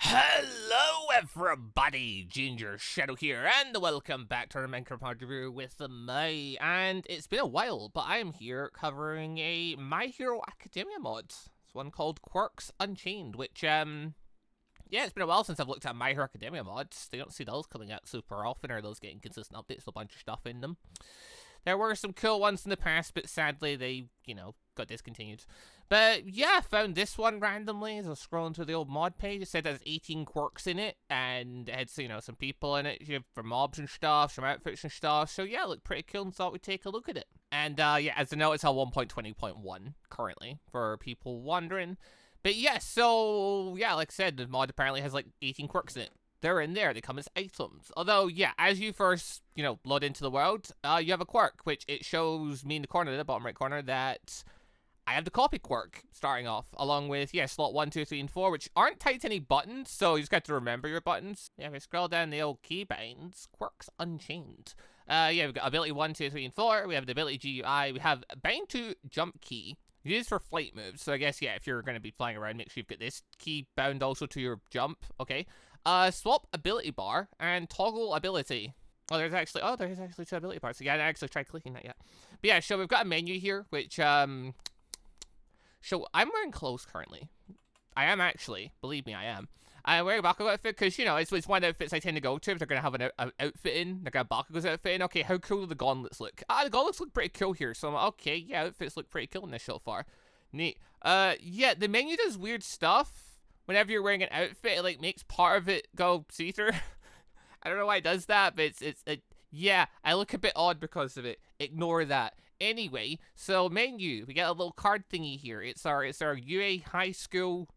Hello everybody, Gingershadow here, and welcome back to our Minecraft mod review with me. And it's been a while, but I am here covering a My Hero Academia mod. It's one called Quirks Unchained, which, yeah, it's been a while since I've looked at My Hero Academia mods. They don't see those coming out super often, or those getting consistent updates with a bunch of stuff in them. There were some cool ones in the past, but sadly they, got discontinued. But yeah, I found this one randomly as I was scrolling through the old mod page. It said there's 18 quirks in it, and it had, some people in it for mobs and stuff, some outfits and stuff. So yeah, it looked pretty cool and thought we'd take a look at it. And yeah, as I know, it's on 1.20.1 currently, for people wondering. But yeah, so yeah, like I said, the mod apparently has like 18 quirks in it. They're in there, they come as items. Although, yeah, as you first, load into the world, you have a quirk, which it shows me in the corner, the bottom right corner, that I have the copy quirk starting off, along with, yeah, slot 1, 2, 3, and 4, which aren't tied to any buttons, so you just got to remember your buttons. Yeah, if I scroll down the old keybinds, Quirks Unchained. Yeah, we've got ability 1, 2, 3, and 4, we have the ability GUI, we have bind to jump key. Used for flight moves, so I guess, yeah, if you're going to be flying around, make sure you've got this key bound also to your jump, okay. Swap ability bar, and toggle ability. Oh, there is actually two ability bars, so yeah, I actually tried clicking that yet. But yeah, so we've got a menu here, which, so I'm wearing clothes currently. I am actually, believe me, I am. I'm wearing a Bakugo outfit because, it's one of the outfits I tend to go to if they're going to have an outfit in. They're going to have Bakugo's outfit in. Okay, how cool do the gauntlets look? The gauntlets look pretty cool here. So I'm like, okay, yeah, outfits look pretty cool in this so far. Neat. Yeah, the menu does weird stuff. Whenever you're wearing an outfit, it, like, makes part of it go see-through. I don't know why it does that, but yeah, I look a bit odd because of it. Ignore that. Anyway, so menu, we got a little card thingy here. It's our UA High School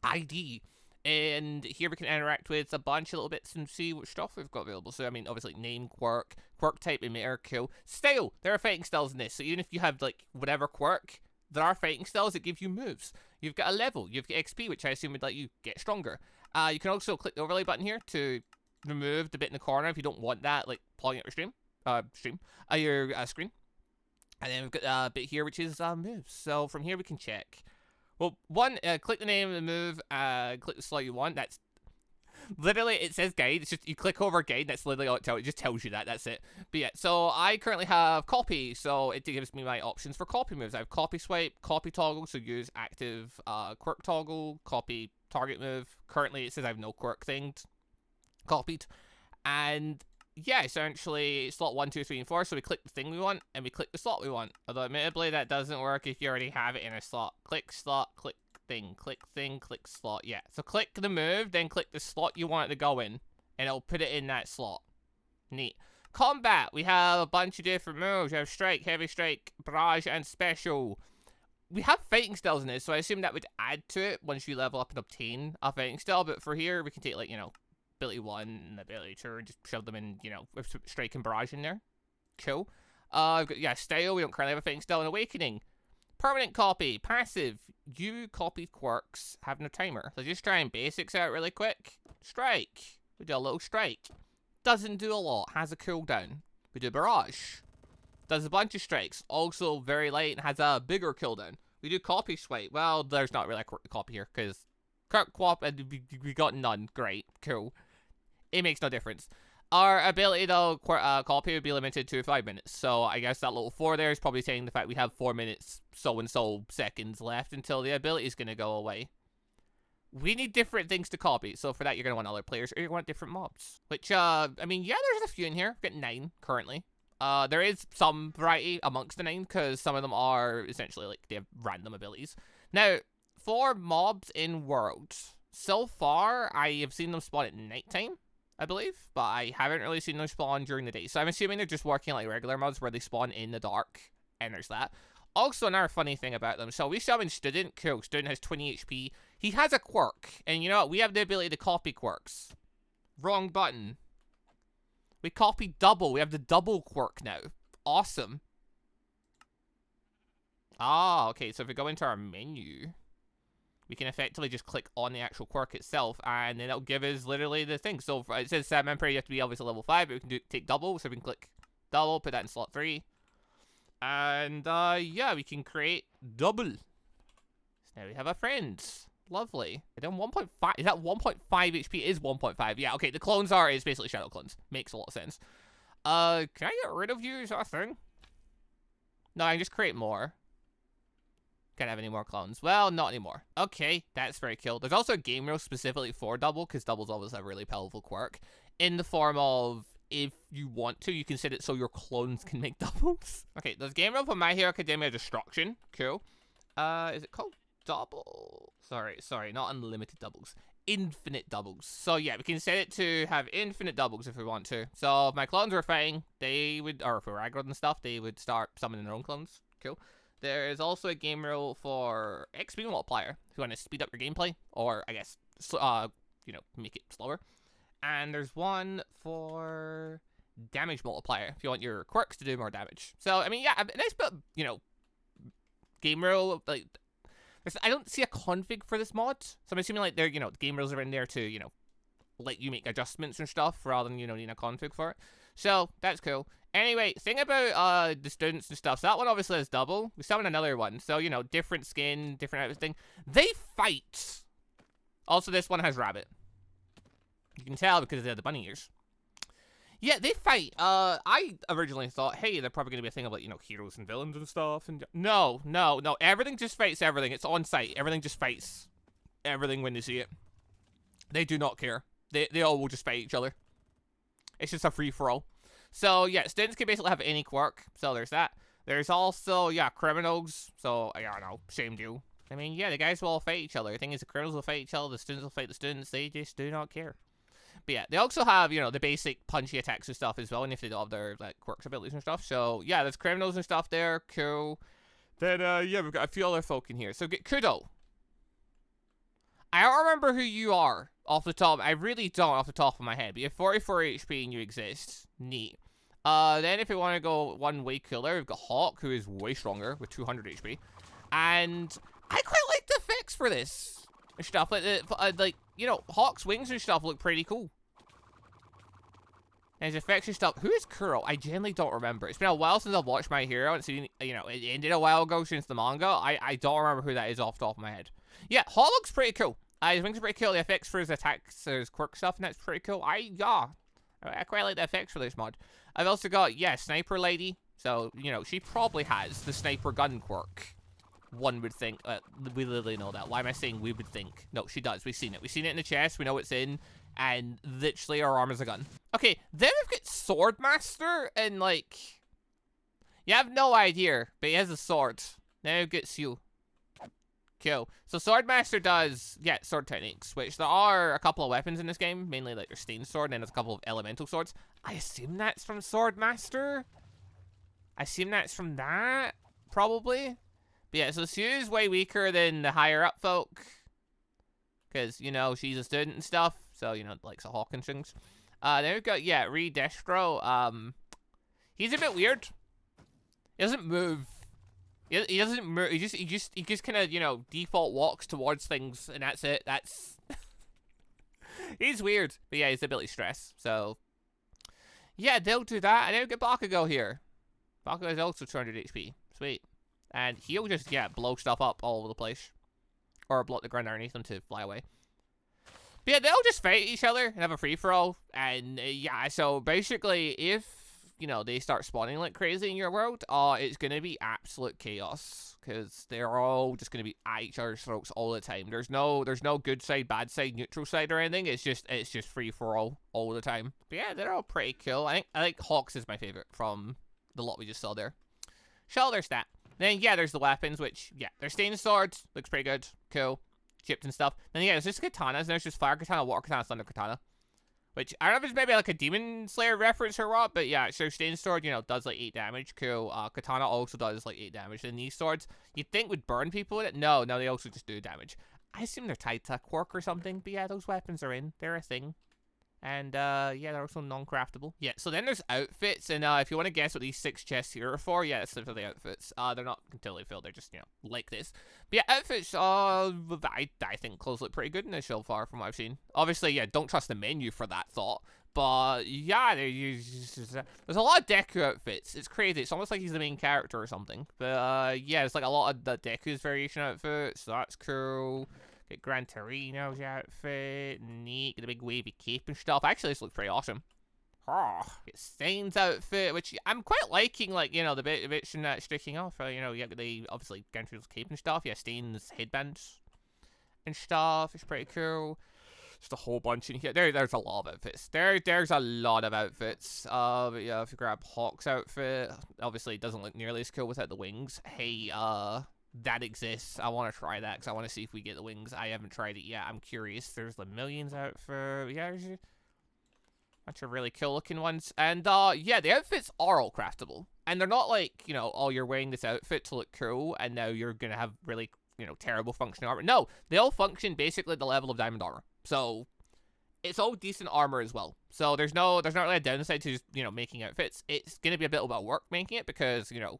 ID. And here we can interact with a bunch of little bits and see what stuff we've got available. So, I mean, obviously, name, quirk type, emitter, kill. Style! There are fighting styles in this. So even if you have, like, whatever quirk, there are fighting styles that give you moves. You've got a level. You've got XP, which I assume would let you get stronger. You can also click the overlay button here to remove the bit in the corner if you don't want that, like, pulling out your your screen. And then we've got a bit here, which is moves. So from here we can check. Well, one, click the name of the move, click the slot you want. That's literally, it says guide. It's just, you click over guide, that's literally all it tells you. It just tells you that, that's it. But yeah, so I currently have copy, so it gives me my options for copy moves. I have copy swipe, copy toggle, so use active quirk toggle, copy target move. Currently it says I have no quirk thing copied. And yeah, essentially slot 1, 2, 3, and 4. So we click the thing we want, and we click the slot we want. Although admittedly that doesn't work if you already have it in a slot. Click slot, click thing, click slot. Yeah. So click the move, then click the slot you want it to go in, and it'll put it in that slot. Neat. Combat. We have a bunch of different moves. We have strike, heavy strike, barrage, and special. We have fighting styles in this, so I assume that would add to it once you level up and obtain a fighting style. But for here, we can take, like, ability 1 and ability 2 and just shove them in, with strike and barrage in there. Cool. I've got, yeah, style. We don't currently have a fighting style. And awakening. Permanent copy. Passive. You copied quirks. Have no timer. So just try and basics out really quick. Strike. We do a little strike. Doesn't do a lot. Has a cooldown. We do barrage. Does a bunch of strikes. Also very light and has a bigger cooldown. We do copy swipe. Well, there's not really a copy here because Quirk Quap, we got none. Great. Cool. It makes no difference. Our ability, though, copy would be limited to 5 minutes. So I guess that little 4 there is probably saying the fact we have 4 minutes, so-and-so seconds left until the ability is going to go away. We need different things to copy. So for that, you're going to want other players or you're going to want different mobs. Which, I mean, yeah, there's a few in here. We've got 9 currently. There is some variety amongst the 9 because some of them are essentially, like, they have random abilities. Now, for mobs in worlds, so far, I have seen them spawn at nighttime, I believe, but I haven't really seen them spawn during the day. So I'm assuming they're just working like regular mods where they spawn in the dark, and there's that. Also, another funny thing about them, so we summon Student. Cool, Student has 20 HP. He has a quirk, and you know what? We have the ability to copy quirks. Wrong button. We copy double. We have the double quirk now. Awesome. Ah, okay, so if we go into our menu, we can effectively just click on the actual quirk itself, and then it'll give us literally the thing. So it says Emperor, you have to be obviously level 5, but we can take double, so we can click double, put that in slot 3. And, yeah, we can create double. So now we have a friend. Lovely. I done 1.5. Is that 1.5 HP? It is 1.5. Yeah, okay. The clones are, it's basically shadow clones. Makes a lot of sense. Can I get rid of you? Is that a thing? No, I can just create more. Can't have any more clones. Well, not anymore. Okay, that's very cool. There's also a game rule specifically for double, because doubles always have a really powerful quirk. In the form of, if you want to, you can set it so your clones can make doubles. Okay, there's game rule for My Hero Academia Destruction. Cool. Is it called double? Sorry, not unlimited doubles. Infinite doubles. So yeah, we can set it to have infinite doubles if we want to. So if my clones were fighting, they would, or if we were aggroed and stuff, they would start summoning their own clones. Cool. There is also a game rule for XP multiplier if you want to speed up your gameplay, or I guess, you know, make it slower. And there's one for damage multiplier if you want your quirks to do more damage. So I mean, yeah, a nice bit of, you know, game rule. Like, I don't see a config for this mod, so I'm assuming like they're, you know, the game rules are in there to, you know, let you make adjustments and stuff rather than, you know, needing a config for it. So that's cool. Anyway, thing about the students and stuff. So that one obviously is double. We summon another one. So, you know, different skin, different everything. They fight. Also, this one has rabbit. You can tell because they have the bunny ears. Yeah, they fight. I originally thought, hey, they're probably going to be a thing of, like, you know, heroes and villains and stuff. And no. Everything just fights everything. It's on site. Everything just fights everything when they see it. They do not care. They all will just fight each other. It's just a free-for-all. So, yeah, students can basically have any quirk. So, there's that. There's also, yeah, criminals. So, I don't know. Shame you. I mean, yeah, the guys will all fight each other. The thing is, the criminals will fight each other. The students will fight the students. They just do not care. But, yeah, they also have, you know, the basic punchy attacks and stuff as well. And if they don't have their, like, quirks abilities and stuff. So, yeah, there's criminals and stuff there. Cool. Then, yeah, we've got a few other folk in here. So, get Kudo. I don't remember who you are off the top. I really don't off the top of my head. But you have 44 HP and you exist. Neat. Then if we want to go one way cooler, we've got Hawk, who is way stronger with 200 HP. And I quite like the effects for this stuff. Like, you know, Hawk's wings and stuff look pretty cool. And his effects and stuff. Who is Kuro? I genuinely don't remember. It's been a while since I've watched My Hero. And seen, you know, it ended a while ago since the manga. I don't remember who that is off the top of my head. Yeah, Hawk looks pretty cool. His wings are pretty cool. The effects for his attacks, his quirk stuff, and that's pretty cool. I quite like the effects for this mod. I've also got, yeah, Sniper Lady. So, you know, she probably has the sniper gun quirk. One would think. We literally know that. Why am I saying we would think? No, she does. We've seen it. We've seen it in the chest. We know it's in. And literally our arm is a gun. Okay, then we've got Swordmaster. And, like, you have no idea. But he has a sword. Now it gets you. Cool. So Swordmaster does, yeah, sword techniques, which there are a couple of weapons in this game, mainly like your Stain Sword, and then there's a couple of elemental swords. I assume that's from Swordmaster? I assume that's from that, probably. But yeah, so Sue's way weaker than the higher up folk, because, you know, she's a student and stuff, so, you know, likes a hawk and things. Then we've got, yeah, Destro. He's a bit weird. He doesn't move. He doesn't move. He just kind of, you know, default walks towards things, and that's it. That's he's weird, but yeah, his ability stress. So yeah, they'll do that, and then we get Bakugo here. Bakugo is also 200 HP. Sweet, and he'll just blow stuff up all over the place, or block the ground underneath them to fly away. But yeah, they'll just fight each other and have a free for all, and yeah. So basically, if you know, they start spawning like crazy in your world, it's gonna be absolute chaos, because they're all just gonna be at each other's throats all the time. There's no good side, bad side, neutral side, or anything. It's just free for all the time. But yeah, they're all pretty cool. I think Hawks is my favorite from the lot we just saw there. Shoulder stat. Then yeah, there's the weapons, which yeah, their Stain Sword looks pretty good, cool, chipped and stuff. Then yeah, there's just katanas, and there's just fire katana, water katana, thunder katana. Which, I don't know if it's maybe like a Demon Slayer reference or what, but yeah, so Stain Sword, you know, does like 8 damage. Cool. Katana also does like 8 damage. And these swords, you'd think would burn people with it. No, they also just do damage. I assume they're tied to a quirk or something, but yeah, those weapons are in. They're a thing. And, yeah, they're also non-craftable. Yeah, so then there's outfits, and if you want to guess what these 6 chests here are for, yeah, that's for the outfits. They're not totally filled, they're just, you know, like this. But yeah, outfits, I think clothes look pretty good in this so far from what I've seen. Obviously, yeah, don't trust the menu for that thought. But, yeah, there's a lot of Deku outfits. It's crazy. It's almost like he's the main character or something. But, yeah, it's like a lot of the Deku's variation outfits, so that's cool. Get Gran Torino's outfit. Neat. Get the big wavy cape and stuff. Actually, this looks pretty awesome. Oh, get Stain's outfit, which I'm quite liking, like, you know, the bits and that sticking off. You know, you get the, obviously, Gran Torino's cape and stuff. Yeah, Stain's headbands and stuff. It's pretty cool. Just a whole bunch in here. There's a lot of outfits. There's a lot of outfits. But yeah, if you grab Hawk's outfit, obviously it doesn't look nearly as cool without the wings. Hey, that exists. I want to try that because I want to see if we get the wings. I haven't tried it yet. I'm curious. There's the Millions outfit. Yeah, there's a bunch of really cool looking ones. And yeah, the outfits are all craftable. And they're not like, you know, oh, you're wearing this outfit to look cool and now you're going to have really, you know, terrible functioning armor. No, they all function basically at the level of diamond armor. So it's all decent armor as well. So there's not really a downside to just, you know, making outfits. It's going to be a bit of work making it because, you know,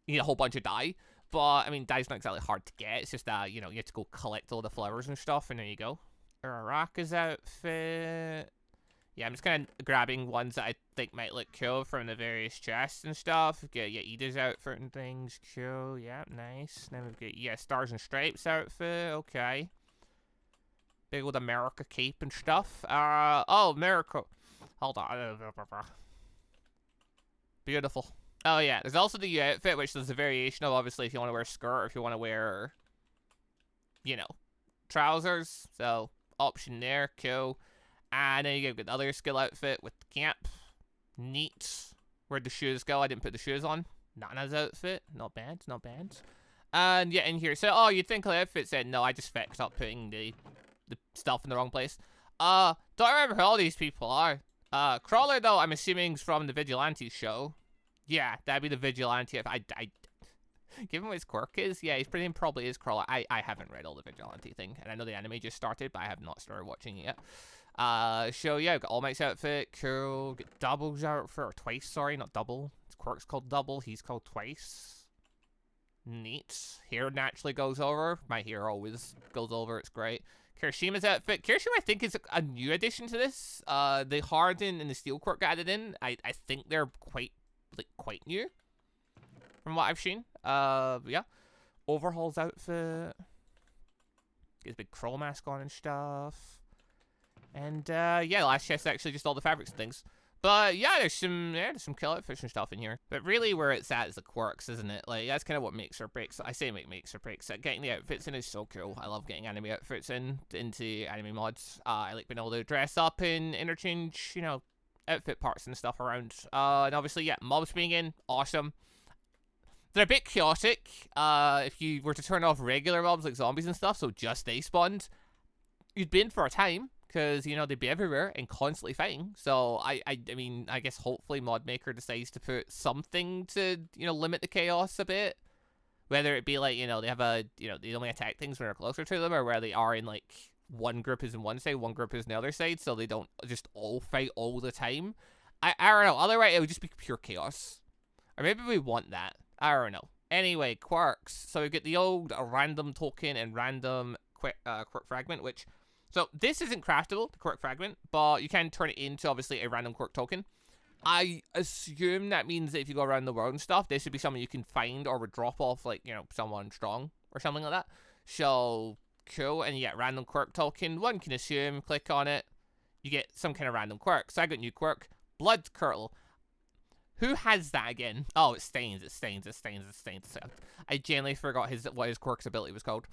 you need a whole bunch of dye. But, I mean, dye's not exactly hard to get. It's just that, you know, you have to go collect all the flowers and stuff, and there you go. Uraraka's outfit. Yeah, I'm just kind of grabbing ones that I think might look cool from the various chests and stuff. Get Ida's outfit and things. Cool. Yeah, nice. Then we've got, yeah, Stars and Stripes outfit. Okay. Big old America cape and stuff. Oh, America. Hold on. Beautiful. Oh, yeah. There's also the outfit, which is a variation of, obviously, if you want to wear a skirt or if you want to wear, you know, trousers. So, option there. Cool. And then you get the other skill outfit with the camp. Neat. Where'd the shoes go? I didn't put the shoes on. Nana's outfit. Not bad. Not bad. And, yeah, in here. So, oh, you'd think the outfit said, no, I just fixed up putting the stuff in the wrong place. Don't remember who all these people are. Crawler, though, I'm assuming is from the Vigilante show. Yeah, that'd be the Vigilante. If I given what his quirk is, yeah, he's pretty probably is Crawler. I haven't read all the Vigilante thing, and I know the anime just started, but I have not started watching it yet. So yeah, I've got All Might's outfit, cool. Get Double's outfit, or Twice, sorry, not Double. His quirk's called Double, he's called Twice. Neat. Hair naturally goes over. My hair always goes over, it's great. Kirishima's outfit. Kirishima, I think, is a new addition to this. The Harden and the Steel Quirk added in. I think they're quite new from what I've seen. Yeah. Overhaul's outfit. Gets a big Crow mask on and stuff. And, yeah, last chest actually just all the fabrics and things. But, yeah, there's some kill outfits and stuff in here. But really where it's at is the quirks, isn't it? Like, that's kind of what makes or breaks. I say makes or breaks. Getting the outfits in is so cool. I love getting anime outfits into anime mods. I like being able to dress up and interchange, you know, outfit parts and stuff around. And obviously, yeah, mobs being in, awesome. They're a bit chaotic. If you were to turn off regular mobs like zombies and stuff, so just they spawned, you'd be in for a time. Because, you know, they'd be everywhere and constantly fighting. So, I mean, I guess hopefully Mod Maker decides to put something to, you know, limit the chaos a bit. Whether it be like, you know, they have a, you know, they only attack things when they're closer to them, or where they are in, like, one group is in one side, one group is in the other side, so they don't just all fight all the time. I don't know. Otherwise, it would just be pure chaos. Or maybe we want that. I don't know. Anyway, quirks. So we get the old random token and random quirk fragment, which... So, this isn't craftable, the quirk fragment, but you can turn it into, obviously, a random quirk token. I assume that means that if you go around the world and stuff, this would be something you can find or would drop off, like, you know, someone strong or something like that. So, cool. And you get random quirk token. One can assume, click on it, you get some kind of random quirk. So, I got new quirk, Blood Curdle. Who has that again? Oh, it Stains. I genuinely forgot what his quirk's ability was called.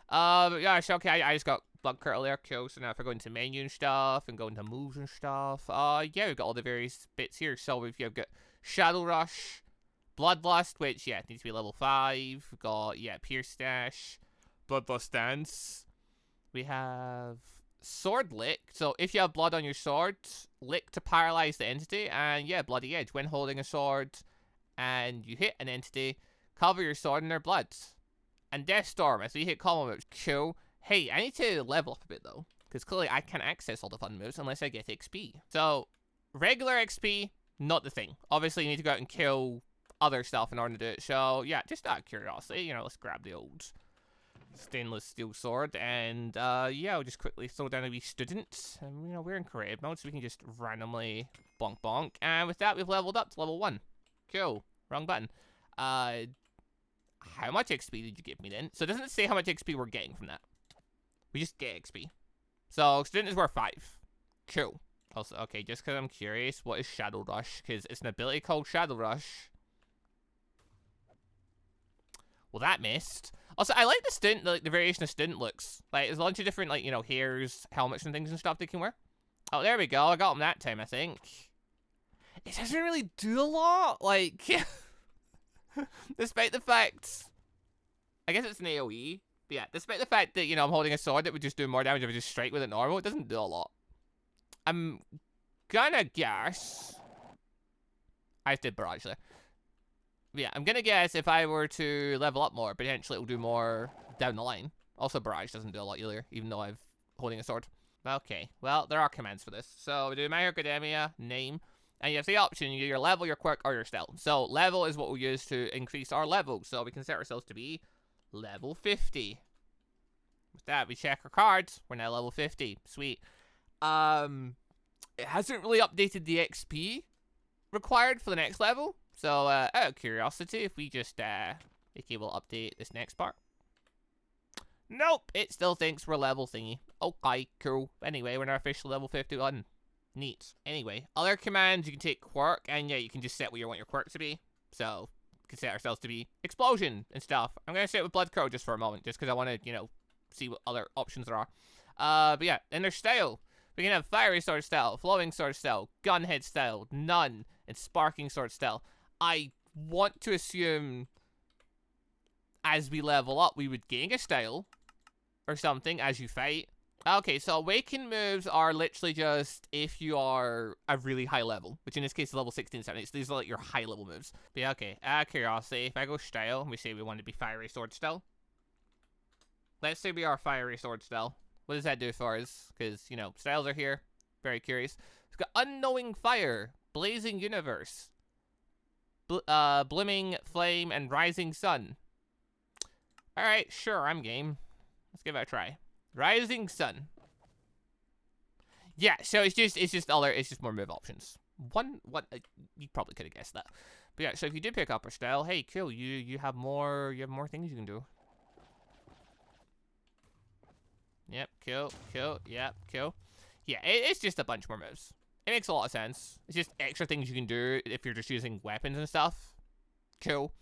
But yeah, so okay, I just got Blood Curdle there, cool. So now if I go into menu and stuff, and go into moves and stuff, yeah, we've got all the various bits here. So we've got Shadow Rush, Bloodlust, which, yeah, needs to be level 5. We've got, yeah, Pierce Dash, Bloodlust Dance. We have Sword Lick. So if you have blood on your sword, lick to paralyze the entity, and yeah, Bloody Edge. When holding a sword and you hit an entity, cover your sword in their blood. And Death Storm, as we hit combo moves. Cool. Hey, I need to level up a bit, though. Because clearly I can't access all the fun moves unless I get XP. So, regular XP, not the thing. Obviously, you need to go out and kill other stuff in order to do it. So, yeah, just out of curiosity, you know, let's grab the old stainless steel sword. And, yeah, we'll just quickly throw down a wee student. And, you know, we're in creative mode, so we can just randomly bonk bonk. And with that, we've leveled up to level 1. Cool. Wrong button. How much XP did you give me then? So it doesn't say how much XP we're getting from that. We just get XP. So student is worth 5. Cool. Also, okay, just because I'm curious, what is Shadow Rush? Because it's an ability called Shadow Rush. Well, that missed. Also, I like the student, like the variation of student looks. Like, there's a bunch of different, like, you know, hairs, helmets, and things and stuff they can wear. Oh, there we go. I got him that time, I think. It doesn't really do a lot. Like, despite the fact, I guess it's an AoE. But yeah, despite the fact that, you know, I'm holding a sword that would just do more damage if I just strike with it normal, it doesn't do a lot. I'm gonna guess. I did barrage there. But yeah, I'm gonna guess if I were to level up more, potentially it'll do more down the line. Also, barrage doesn't do a lot either, even though I'm holding a sword. Okay, well, there are commands for this. So we do My Hero Academia, name, and you have the option, you do your level, your quirk, or your style. So level is what we use to increase our level. So we can set ourselves to be level 50. With that, we check our cards. We're now level 50. Sweet. It hasn't really updated the XP required for the next level. So, out of curiosity, if we just, okay, we'll update this next part. Nope, it still thinks we're level thingy. Okay, cool. Anyway, we're now officially level 51. Neat. Anyway, other commands, you can take Quirk, and yeah, you can just set what you want your Quirk to be. So, we can set ourselves to be Explosion and stuff. I'm gonna set it with Blood Crow just for a moment, just because I want to, you know, see what other options there are. But yeah, in their style, we can have Fiery Sword style, Flowing Sword style, Gunhead style, None, and Sparking Sword style. I want to assume as we level up, we would gain a style or something as you fight. Okay, so awaken moves are literally just if you are a really high level, which in this case is level 16, 17. So these are like your high level moves. But yeah, okay, out of curiosity, if I go style, and we say we want to be Fiery Sword style. Let's say we are Fiery Sword style. What does that do for us? Because, you know, styles are here. Very curious. We've got Unknowing Fire, Blazing Universe, Blooming Flame, and Rising Sun. Alright, sure, I'm game. Let's give it a try. Rising Sun. Yeah, so it's just more move options. You probably could have guessed that. But yeah, so if you do pick up a style, hey, cool, you have more things you can do. Yep, cool, yep, cool. Yeah, it's just a bunch more moves. It makes a lot of sense. It's just extra things you can do if you're just using weapons and stuff. Cool.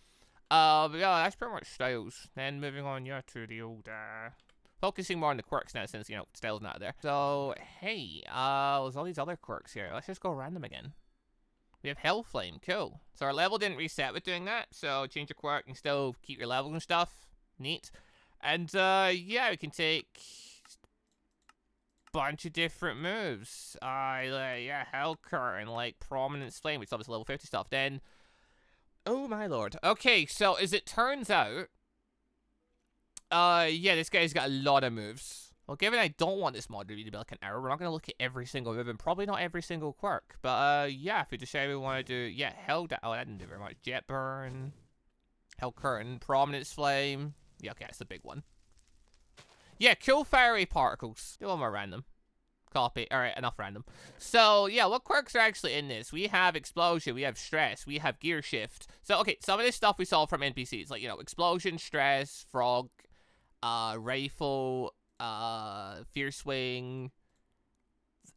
But yeah, that's pretty much styles. Then moving on, yeah, to the old, focusing more on the quirks now since, you know, style's not there. So, hey, there's all these other quirks here. Let's just go random again. We have Hellflame, cool. So our level didn't reset with doing that, so change your quirk and still keep your level and stuff. Neat. And, yeah, we can take bunch of different moves. Yeah, Hell Curtain, like Prominence Flame, which is obviously level 50 stuff. Then, oh my lord. Okay, so as it turns out, yeah, this guy's got a lot of moves. Well, given I don't want this mod to be like an error, we're not going to look at every single move and probably not every single quirk. But, yeah, if we decide we want to do, yeah, oh, that didn't do very much. Jet Burn, Hell Curtain, Prominence Flame. Yeah, okay, that's the big one. Yeah, kill fiery particles. Do one more random. Copy. Alright, enough random. So, yeah, what quirks are actually in this? We have Explosion, we have Stress, we have Gear Shift. So, okay, some of this stuff we saw from NPCs. Like, you know, Explosion, Stress, Frog, Rifle, Fierce Swing.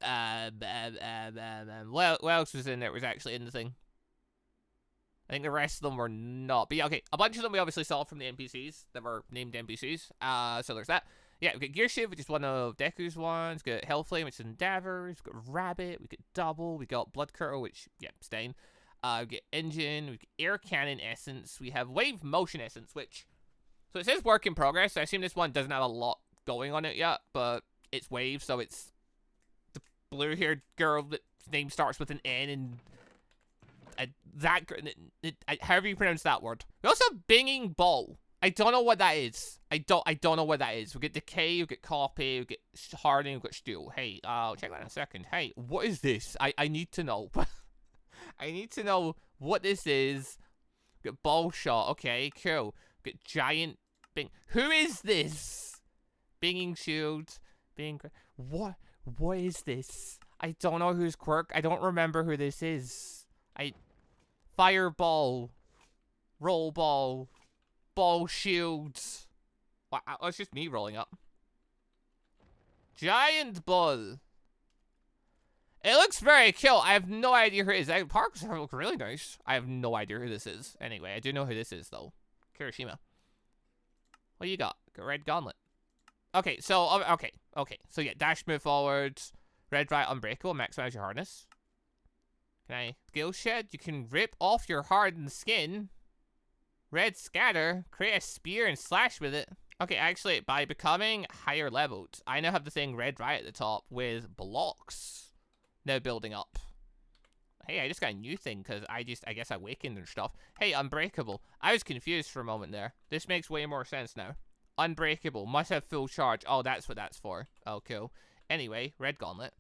What else was in there? Was actually in the thing. I think the rest of them were not. But yeah, okay, a bunch of them we obviously saw from the NPCs that were named NPCs. So there's that. Yeah, we got Gear Shift, which is one of Deku's ones. We got Hellflame, which is Endeavors. We got Rabbit. We got Double. We got Blood Curdle, which, yeah, Stain. We get Engine. We get Air Cannon Essence. We have Wave Motion Essence, which... So it says work in progress. So I assume this one doesn't have a lot going on it yet, but it's Wave, so it's the blue-haired girl that name starts with an N and... however you pronounce that word. We also have Binging Ball. I don't know what that is. I don't know what that is. We get Decay, we get Copy, we get Hardening, we get Steel. Hey, I'll check that in a second. Hey, what is this? I need to know. I need to know what this is. We get Ball Shot. Okay, cool. We get Giant Bing. Who is this? Binging Shield. Bing. What is this? I don't know who's Quirk. I don't remember who this is. Fireball, Roll Ball, Ball Shields. Wow, it's just me rolling up. Giant ball. It looks very cool. I have no idea who it is. Parks look really nice. I have no idea who this is. Anyway, I do know who this is, though. Kirishima. What do you got? Red gauntlet. Okay, so, okay. So, yeah, dash, move forward. Red right, unbreakable, maximize your hardness. Can I? Skill shed, you can rip off your hardened skin. Red scatter, create a spear and slash with it. Okay, actually, by becoming higher leveled, I now have the thing red right at the top with blocks now building up. Hey, I just got a new thing because I guess I awakened and stuff. Hey, unbreakable. I was confused for a moment there. This makes way more sense now. Unbreakable, must have full charge. Oh, that's what that's for. Oh, cool. Anyway, red gauntlet.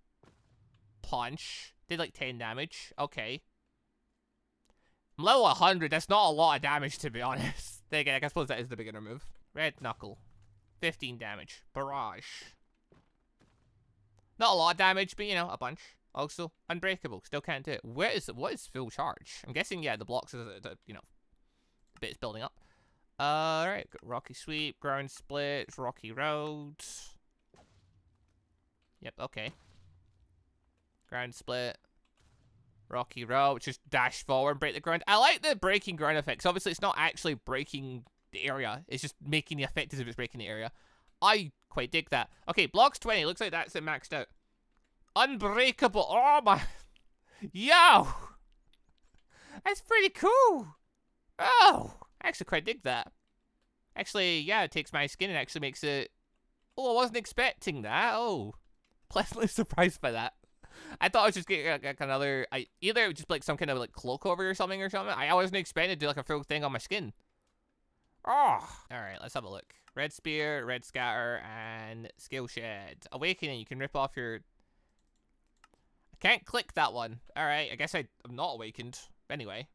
Punch. Did like 10 damage. Okay. I'm level 100. That's not a lot of damage, to be honest. Then again, I suppose that is the beginner move. Red knuckle. 15 damage. Barrage. Not a lot of damage, but you know, a bunch. Also, unbreakable. Still can't do it. What is full charge? I'm guessing, yeah, the blocks is, you know, the bit is building up. Alright. Rocky sweep, ground split, rocky road. Yep, okay. Ground split. Rocky road, which is dash forward, break the ground. I like the breaking ground effects. Obviously, it's not actually breaking the area. It's just making the effect as if it's breaking the area. I quite dig that. Okay, blocks 20. Looks like that's it maxed out. Unbreakable. Oh my. Yo. That's pretty cool. Oh. I actually quite dig that. Actually, yeah, it takes my skin and actually makes it... Oh, I wasn't expecting that. Oh. Pleasantly surprised by that. I thought I was just getting like another... either it would just be like some kind of like cloak over or something. I wasn't expecting to do like a full thing on my skin. Oh. Alright, let's have a look. Red spear, red scatter, and skill shed. Awakening, you can rip off your... I can't click that one. Alright, I guess I'm not awakened. Anyway.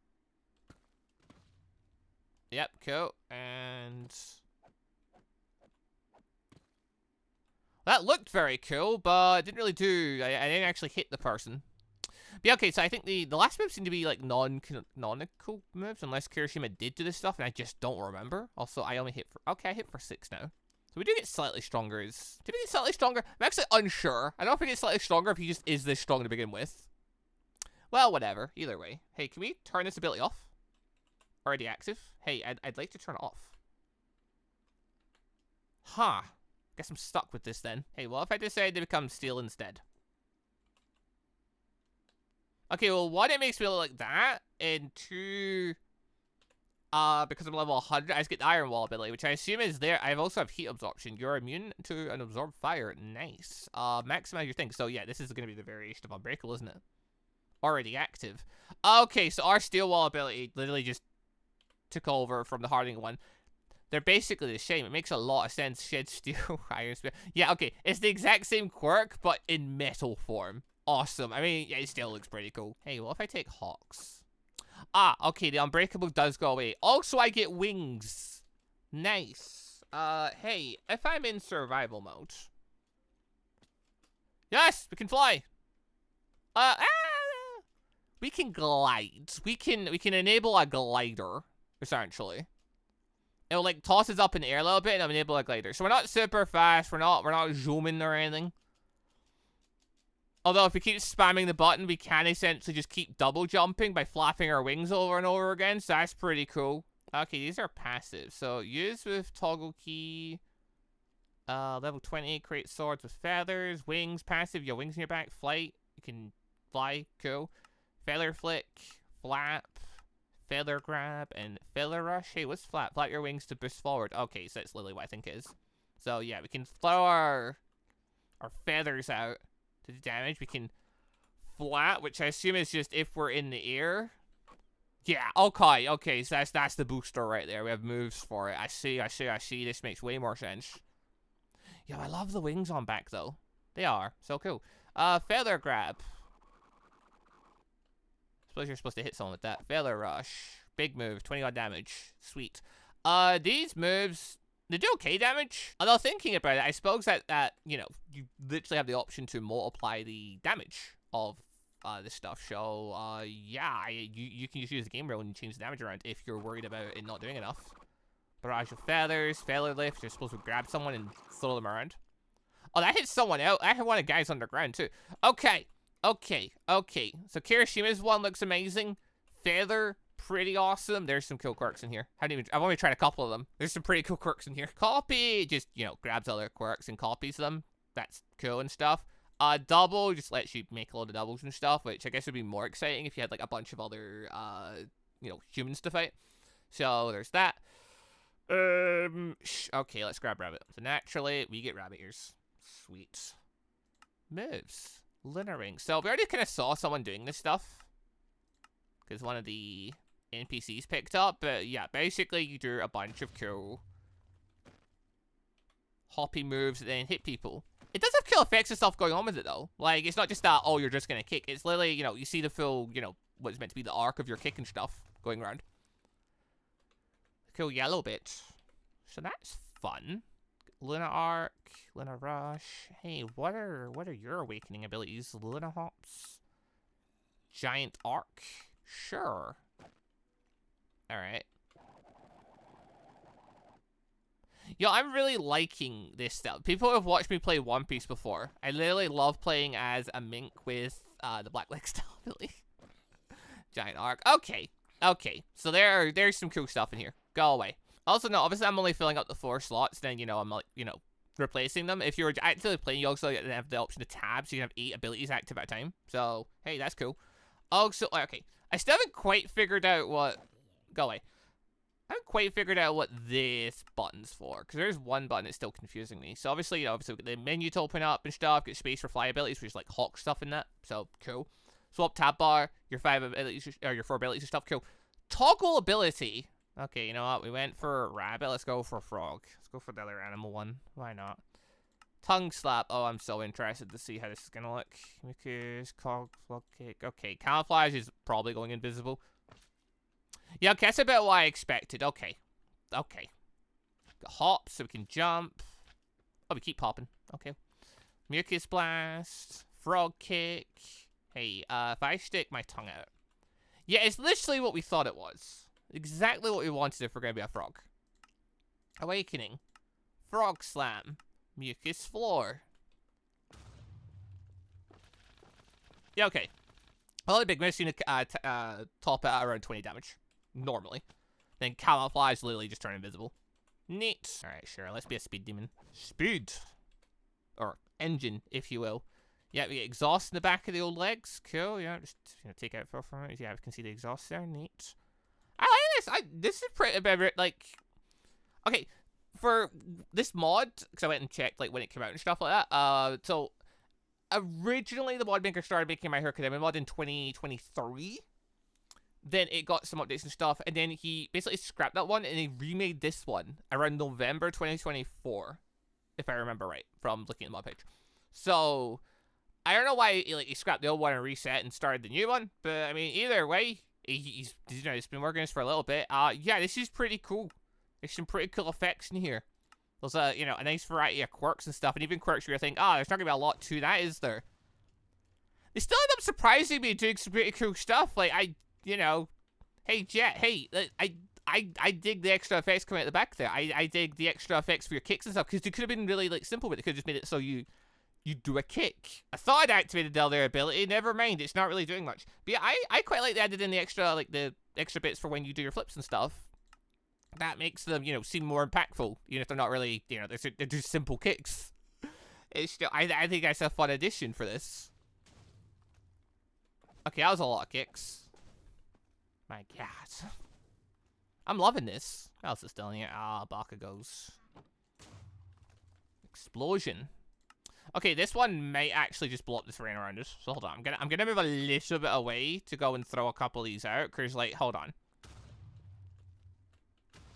Yep, cool. And... that looked very cool, but it didn't really do... I didn't actually hit the person. But yeah, okay, so I think the last moves seem to be like non-canonical moves, unless Kirishima did do this stuff, and I just don't remember. Also, I only hit for... okay, I hit for 6 now. So we do get slightly stronger. Did we get slightly stronger? I'm actually unsure. I don't know if we get slightly stronger if he just is this strong to begin with. Well, whatever. Either way. Hey, can we turn this ability off? Already active? Hey, I'd like to turn it off. Huh. Guess I'm stuck with this then. Hey, what if I decide to become steel instead? Okay, well, one, it makes me look like that, and two, because I'm level 100, I just get the Iron Wall ability, which I assume is there. I also have heat absorption. You're immune to an absorbed fire. Nice. Maximize your thing. So yeah, this is going to be the variation of Unbreakable, isn't it? Already active. Okay, so our Steel Wall ability literally just took over from the hardening one. They're basically the same. It makes a lot of sense. Shed Steel, Iron Spear. Yeah, okay, it's the exact same quirk, but in metal form. Awesome. I mean, yeah, it still looks pretty cool. Hey, what if I take Hawks? Ah, okay, the Unbreakable does go away. Also, I get wings. Nice. Hey, if I'm in survival mode. Yes, we can fly. We can glide. We can enable a glider, essentially. It'll like toss us up in the air a little bit and enable a glider. So we're not super fast. We're not zooming or anything. Although if we keep spamming the button, we can essentially just keep double jumping by flapping our wings over and over again. So that's pretty cool. Okay, these are passive. So use with toggle key. Level 20, create swords with feathers. Wings, passive. You have wings in your back. Flight. You can fly. Cool. Feather flick. Flap. Feather grab. And feather rush. Hey, what's flap? Flap your wings to boost forward. Okay, so that's literally what I think it is. So yeah, we can throw our feathers out to do damage. We can flat, which I assume is just if we're in the air. Yeah, okay, so that's the booster right there. We have moves for it. I see. This makes way more sense. Yo, I love the wings on back, though. They are so cool. Feather grab. Suppose you're supposed to hit someone with that. Feather rush. Big move, 20 odd damage. Sweet. These moves... they do okay damage. Although thinking about it, I suppose that you know, you literally have the option to multiply the damage of this stuff. So yeah, you can just use the game rule and change the damage around if you're worried about it not doing enough. Barrage of feathers, feather lift. You're supposed to grab someone and throw them around. Oh, that hit someone out. I hit one of the guys underground, too. Okay. Okay. Okay. So Kirishima's one looks amazing. Feather, pretty awesome. There's some cool quirks in here. I've only tried a couple of them. There's some pretty cool quirks in here. Copy, just, you know, grabs other quirks and copies them. That's cool and stuff. Double just lets you make a load of doubles and stuff, which I guess would be more exciting if you had, like, a bunch of other, you know, humans to fight. So, there's that. Okay, let's grab rabbit. So, naturally, we get rabbit ears. Sweet. Moves. Lunar ring. So, we already kind of saw someone doing this stuff. Because one of the NPCs picked up. But, yeah, basically, you do a bunch of cool hoppy moves that then hit people. It does have cool effects and stuff going on with it, though. Like, it's not just that, oh, you're just going to kick. It's literally, you know, you see the full, you know, what's meant to be the arc of your kick and stuff going around. Cool yellow bit. So that's fun. Luna Arc, Luna Rush. Hey, what are your awakening abilities? Luna Hops. Giant Arc. Sure. Alright. Yo, I'm really liking this stuff. People have watched me play One Piece before. I literally love playing as a mink with the Black Leg style ability. Giant Arc. Okay. Okay. So there's some cool stuff in here. Go away. Also, no, obviously I'm only filling up the 4 slots, then, you know, I'm, like, you know, replacing them. If you're actively playing, you also have the option to tab, so you can have 8 abilities active at a time. So, hey, that's cool. Also, okay, I still haven't quite figured out what... Go away. I haven't quite figured out what this button's for, because there's one button that's still confusing me. So, obviously, you know, obviously the menu to open up and stuff, get space for fly abilities, which is, like, hawk stuff in that. So, cool. Swap tab bar, your 5 abilities, or your 4 abilities and stuff, cool. Toggle ability... Okay, you know what? We went for rabbit. Let's go for frog. Let's go for the other animal one. Why not? Tongue slap. Oh, I'm so interested to see how this is going to look. Mucus, cog, frog kick. Okay, camouflage is probably going invisible. Yeah, okay, that's about what I expected. Okay. Okay. Got hop so we can jump. Oh, we keep hopping. Okay. Mucus blast. Frog kick. Hey, if I stick my tongue out. Yeah, it's literally what we thought it was. Exactly what we wanted if we're going to be a frog. Awakening. Frog slam. Mucus floor. Yeah, okay. Well, big moose unit top at around 20 damage. Normally. Then camouflage literally just turn invisible. Neat. Alright, sure. Let's be a speed demon. Speed. Or engine, if you will. Yeah, we get exhaust in the back of the old legs. Cool, yeah. Just, you know, take out from it. Yeah, we can see the exhaust there. Neat. I like this. This is pretty, like, okay, for this mod, because I went and checked, like, when it came out and stuff like that, so, originally the mod maker started making My Hero Academia mod in 2023, then it got some updates and stuff, and then he basically scrapped that one, and he remade this one around November 2024, if I remember right, from looking at the mod page. So, I don't know why he scrapped the old one and reset and started the new one, but, I mean, either way, he's you know, he's been working on this for a little bit. Yeah, this is pretty cool. There's some pretty cool effects in here. There's you know, a nice variety of quirks and stuff, and even quirks where you think, there's not gonna be a lot to that, is there? They still end up surprising me doing some pretty cool stuff. Like you know, hey Jet, hey, I dig the extra effects coming out the back there. I dig the extra effects for your kicks and stuff, because they could have been really, like, simple, but they could have just made it so you do a kick. I thought I'd activated the other ability. Never mind, it's not really doing much. But yeah, I quite like that added in the extra, like, the extra bits for when you do your flips and stuff. That makes them, you know, seem more impactful, even if they're not really, you know, they're just simple kicks. It's still, I think that's a fun addition for this. Okay, that was a lot of kicks. My God. I'm loving this. What else is still in here? Bakugos. Explosion. Okay, this one might actually just blow up the terrain around us. So hold on, I'm gonna move a little bit away to go and throw a couple of these out. Cause like, hold on.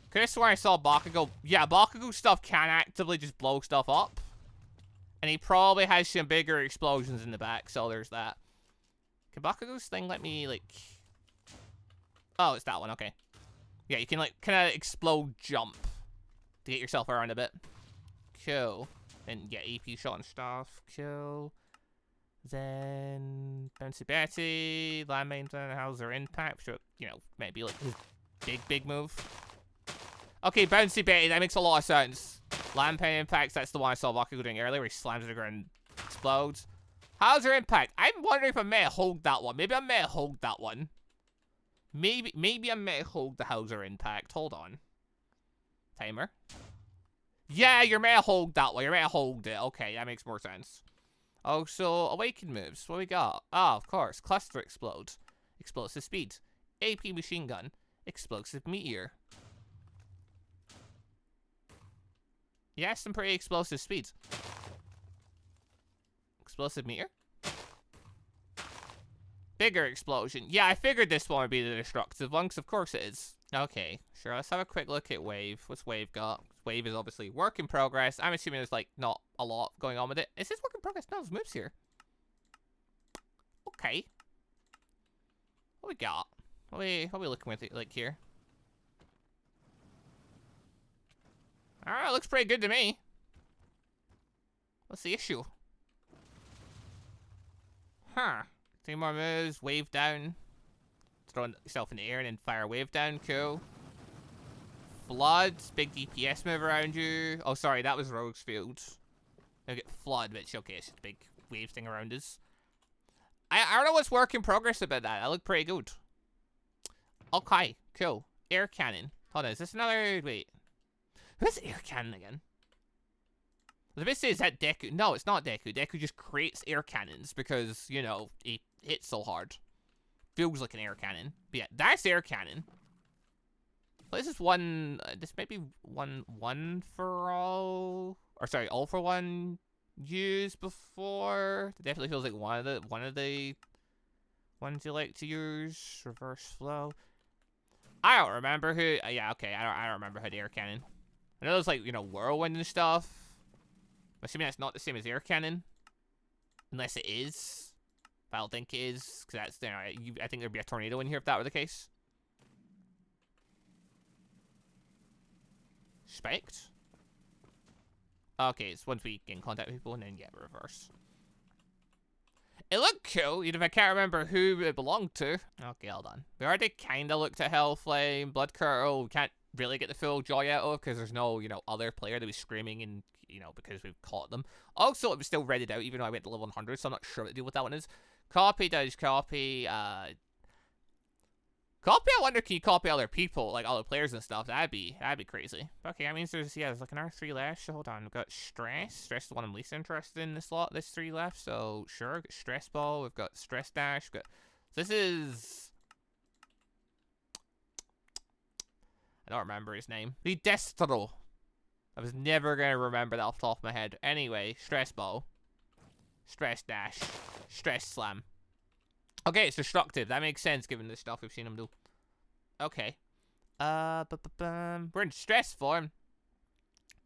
Could I swear I saw Bakugo? Yeah, Bakugo stuff can actively just blow stuff up, and he probably has some bigger explosions in the back. So there's that. Can Bakugo's thing let me like? Oh, it's that one. Okay. Yeah, you can like kind of explode jump to get yourself around a bit. Cool. And get AP shot and stuff. Cool. Then Bouncy Betty, Landmine, how's their impact? So, you know, maybe like his big move. Okay, Bouncy Betty, that makes a lot of sense. Lampen impacts, that's the one I saw Bakugo doing earlier, where he slams to the ground and explodes. Howser impact. I'm wondering if I may have hogged that one. Maybe I may have hogged that one. Maybe I may have hogged the Howser impact. Hold on. Timer. Yeah, you may have hogged that one. You may have hogged it. Okay, that makes more sense. Oh, so awaken moves. What we got? Ah, of course. Cluster explode. Explosive speed. AP machine gun. Explosive meteor. Yeah, some pretty explosive speed. Explosive meteor? Bigger explosion. Yeah, I figured this one would be the destructive one, because of course it is. Okay, sure, let's have a quick look at Wave. What's Wave got? Wave is obviously work in progress. I'm assuming there's, like, not a lot going on with it. Is this work in progress? No, there's moves here. Okay. What we got? What are we looking with, like, here? Alright, looks pretty good to me. What's the issue? Huh. 3 more moves, wave down. Throw yourself in the air and then fire a wave down, cool. Flood, big DPS move around you. Oh, sorry, that was Rogue's Field. Now get Flood, which, okay, it's just a big wave thing around us. I don't know what's work in progress about that. That looked pretty good. Okay, cool. Air cannon. Hold on, is this another... Wait. Who's air cannon again? I was about to say, is that Deku? No, it's not Deku. Deku just creates air cannons because, you know, he hits so hard. Feels like an air cannon. But yeah, that's air cannon. Well, this is one... this might be one for all... Or sorry, all for one used before. It definitely feels like one of the ones you like to use. Reverse flow. I don't remember who... yeah, okay, I don't remember how the air cannon... I know there's like, you know, whirlwind and stuff. I'm assuming that's not the same as air cannon. Unless it is. But I don't think it is. Because that's, you know, I think there'd be a tornado in here if that were the case. Spiked? Okay, it's once we get in contact with people and then get reverse. It looked cool, even if I can't remember who it belonged to. Okay, hold on. We already kind of looked at Hellflame, Blood Curdle. We can't really get the full joy out of because there's no, you know, other player that was screaming and, you know, because we've caught them. Also, it was still readied out even though I went to level 100, so I'm not sure what the deal with that one is. Copy does copy. Copy, I wonder, can you copy other people, like other players and stuff? That'd be crazy. Okay, that means there's like an R3 left, so hold on. We've got Stress. Stress is the one I'm least interested in this lot. There's 3 left, so sure. We've got Stress Ball, we've got Stress Dash, we've got... This is... I don't remember his name. The Destro. I was never going to remember that off the top of my head. Anyway, Stress Ball. Stress Dash. Stress Slam. Okay, it's destructive. That makes sense given the stuff we've seen him do. Okay. We're in stress form.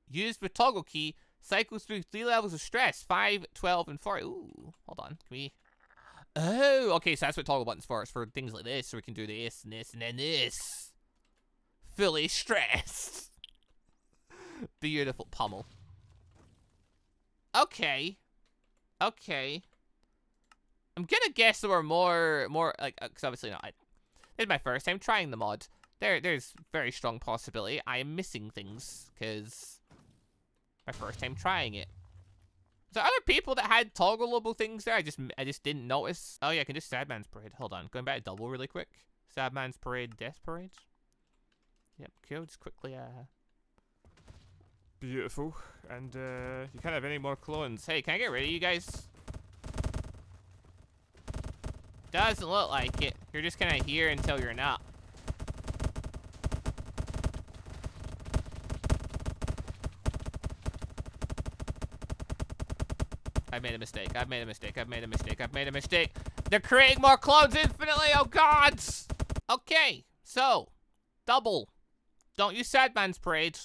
Used with toggle key. Cycles through 3 levels of stress. 5, 12, and 40. Ooh, hold on. Can we... Oh, okay, so that's what toggle button's for. It's for things like this, so we can do this, and this, and then this. Fully stressed. Beautiful pummel. Okay. Okay. I'm gonna guess there were more like, because obviously not. This is my first time trying the mod. There's very strong possibility I am missing things because my first time trying it. Is there other people that had toggleable things there? I just didn't notice. Oh yeah, I can do Sadman's Parade. Hold on, going back to double really quick. Sadman's Parade, Death Parade. Yep, cool. Just quickly. Beautiful. And you can't have any more clones. Hey, can I get rid of you guys? Doesn't look like it. You're just kind of here until you're not. I made a mistake. I've made a mistake. I've made a mistake. I've made a mistake. They're creating more clones infinitely. Oh, gods. Okay. So, double. Don't use Sadman's Parade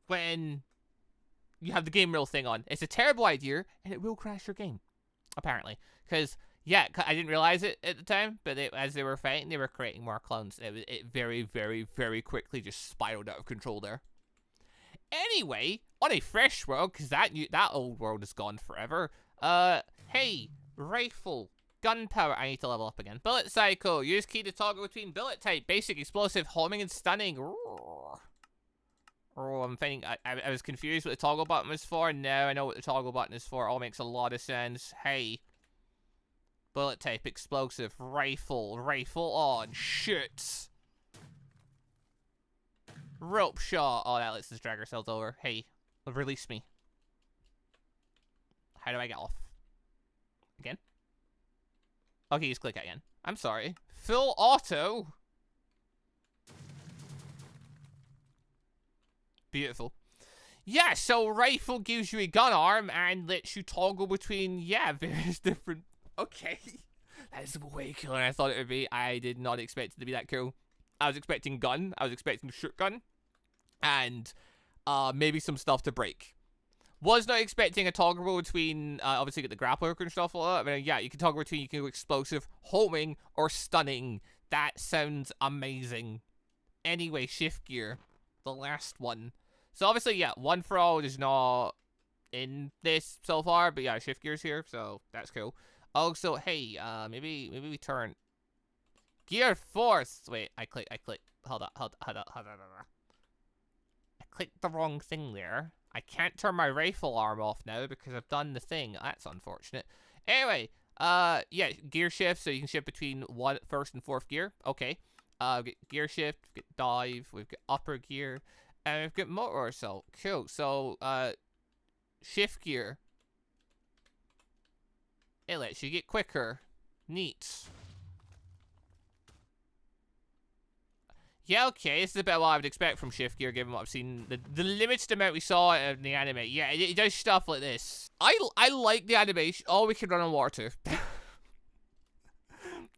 when you have the game rule thing on. It's a terrible idea, and it will crash your game, apparently. Because... yeah, I didn't realize it at the time, but as they were fighting, they were creating more clones. It very, very, very quickly just spiraled out of control there. Anyway, on a fresh world, because that old world is gone forever. Hey, rifle, gunpowder. I need to level up again. Bullet cycle. Use key to toggle between bullet type. Basic, explosive, homing, and stunning. Roar. Oh, I'm thinking, I was confused what the toggle button was for. Now I know what the toggle button is for. It all makes a lot of sense. Hey. Bullet type, explosive, rifle on, shoot. Rope shot. Oh, that lets us drag ourselves over. Hey, release me. How do I get off? Again? Okay, just click again. I'm sorry. Full auto. Beautiful. Yeah, so rifle gives you a gun arm and lets you toggle between, yeah, various different... Okay. That's way cooler than I thought it would be. I did not expect it to be that cool. I was expecting gun. I was expecting shotgun. And maybe some stuff to break. Was not expecting a toggle between, obviously, get the grapple hook and stuff like that. I mean, yeah, you can toggle between, you can go explosive, homing, or stunning. That sounds amazing. Anyway, shift gear. The last one. So, obviously, yeah, one for all is not in this so far, but yeah, shift gear's here, so that's cool. Also, hey, maybe we turn gear force. Wait, I click. Hold on. I clicked the wrong thing there. I can't turn my rifle arm off now because I've done the thing. That's unfortunate. Anyway, yeah, gear shift, so you can shift between first and fourth gear. Okay. We've got gear shift, we've got dive, we've got upper gear, and we've got motor assault. Cool. So, shift gear. It lets you get quicker. Neat. Yeah, okay, this is about what I would expect from shift gear, given what I've seen. The limited amount we saw in the anime. Yeah, it does stuff like this. I like the animation. Oh, we can run on water too.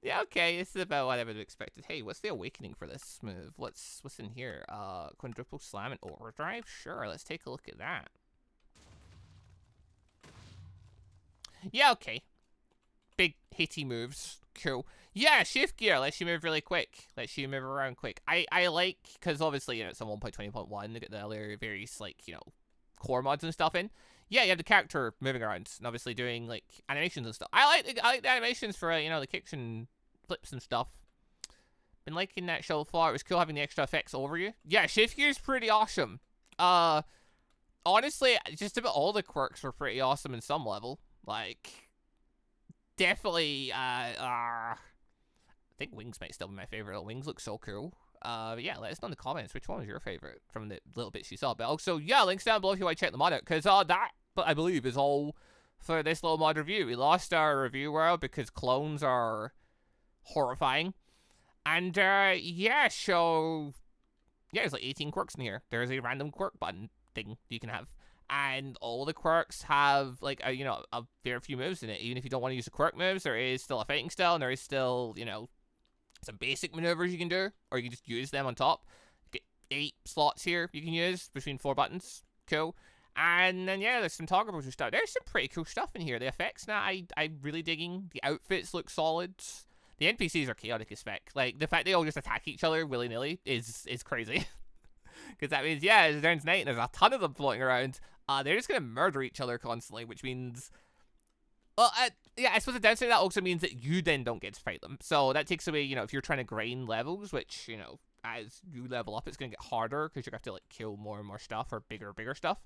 Yeah, okay, this is about what I would have expected. Hey, what's the awakening for this move? What's in here? Quadruple slam and overdrive? Sure, let's take a look at that. Yeah, okay. Big hitty moves. Cool. Yeah, shift gear lets you move really quick. Lets you move around quick. I like, because obviously, you know, it's on 1.20.1. They get the other various, like, you know, core mods and stuff in. Yeah, you have the character moving around and obviously doing, like, animations and stuff. I like the animations for, you know, the kicks and flips and stuff. Been liking that so far. It was cool having the extra effects over you. Yeah, shift gear is pretty awesome. Honestly, just about all the quirks were pretty awesome in some level. Like, definitely, I think Wings might still be my favorite. Wings look so cool. But yeah, let us know in the comments which one was your favorite from the little bits you saw. But also, yeah, links down below if you want to check the mod out, because that, I believe, is all for this little mod review. We lost our review world because clones are horrifying. And, yeah, so, yeah, there's like 18 quirks in here. There's a random quirk button thing you can have. And all the quirks have, like, you know, a very few moves in it. Even if you don't want to use the quirk moves, there is still a fighting style, and there is still, you know, some basic maneuvers you can do, or you can just use them on top. Get 8 slots here you can use between 4 buttons. Cool. And then, yeah, there's some toggles and stuff. There's some pretty cool stuff in here. The effects now, I'm really digging. The outfits look solid. The NPCs are chaotic as fuck. Like, the fact they all just attack each other willy-nilly is crazy. Because that means, yeah, it's turns night and there's a ton of them floating around. They're just going to murder each other constantly, which means... Well, yeah, I suppose the downside of that also means that you then don't get to fight them. So that takes away, you know, if you're trying to grind levels, which, you know, as you level up, it's going to get harder because you're going to have to, like, kill more and more stuff or bigger stuff.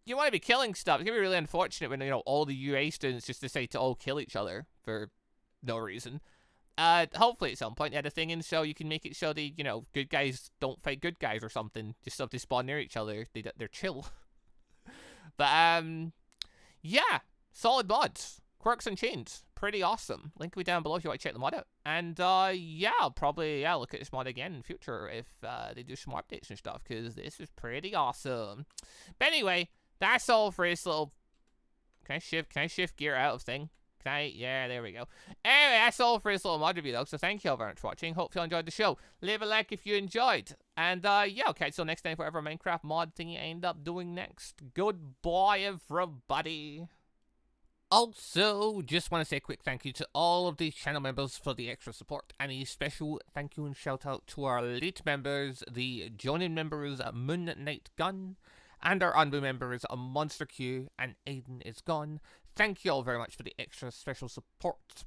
You want to be killing stuff. It's going to be really unfortunate when, you know, all the UA students just decide to all kill each other for no reason. Hopefully at some point they had a thing in so you can make it so the, you know, good guys don't fight good guys or something. Just so if they spawn near each other, they're chill. But, yeah, solid mods. Quirks Unchained. Pretty awesome. Link will be down below if you want to check the mod out. And, yeah, I'll probably, yeah, look at this mod again in the future if, they do some more updates and stuff, because this is pretty awesome. But anyway, that's all for this little... Can I shift gear out of thing? Can I? Yeah, there we go. Anyway, that's all for this little mod review, though, so thank you all very much for watching. Hope you enjoyed the show. Leave a like if you enjoyed. And, yeah, I'll catch you next time for whatever Minecraft mod thing I end up doing next. Goodbye, everybody. Also, just want to say a quick thank you to all of the channel members for the extra support, and a special thank you and shout out to our elite members, the joining members Moon Knight Gun, and our ANBU members MonsterQ and AdenIsGone. Thank you all very much for the extra special support.